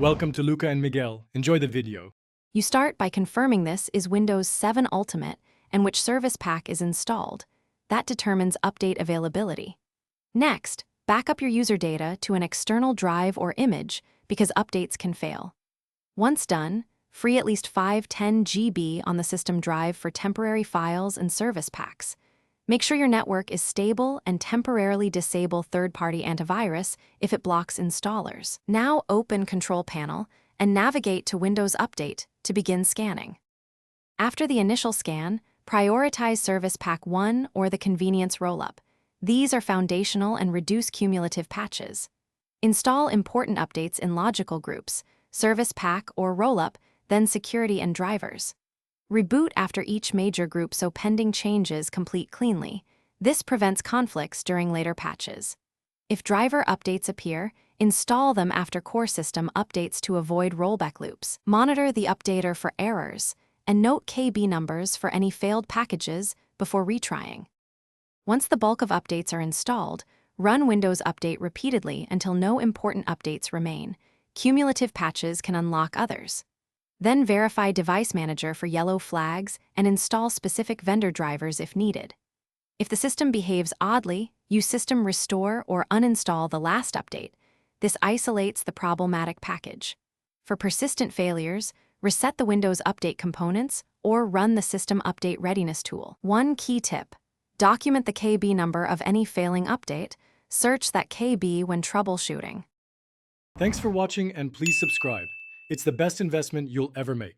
Welcome to Luca and Miguel. Enjoy the video. You start by confirming this is Windows 7 Ultimate and which service pack is installed. That determines update availability. Next, back up your user data to an external drive or image because updates can fail. Once done, free at least 510 GB on the system drive for temporary files and service packs. Make sure your network is stable and temporarily disable third-party antivirus if it blocks installers. Now open Control Panel and navigate to Windows Update to begin scanning. After the initial scan, prioritize Service Pack 1 or the Convenience Rollup. These are foundational and reduce cumulative patches. Install important updates in logical groups, Service Pack or Rollup, then Security and Drivers. Reboot after each major group so pending changes complete cleanly. This prevents conflicts during later patches. If driver updates appear, install them after core system updates to avoid rollback loops. Monitor the updater for errors, and note KB numbers for any failed packages before retrying. Once the bulk of updates are installed, run Windows Update repeatedly until no important updates remain. Cumulative patches can unlock others. Then verify Device Manager for yellow flags and install specific vendor drivers if needed. If the system behaves oddly, use System Restore or uninstall the last update. This isolates the problematic package. For persistent failures, reset the Windows Update components or run the System Update Readiness tool. One key tip: document the KB number of any failing update. Search that KB when troubleshooting. Thanks for watching and please subscribe. It's the best investment you'll ever make.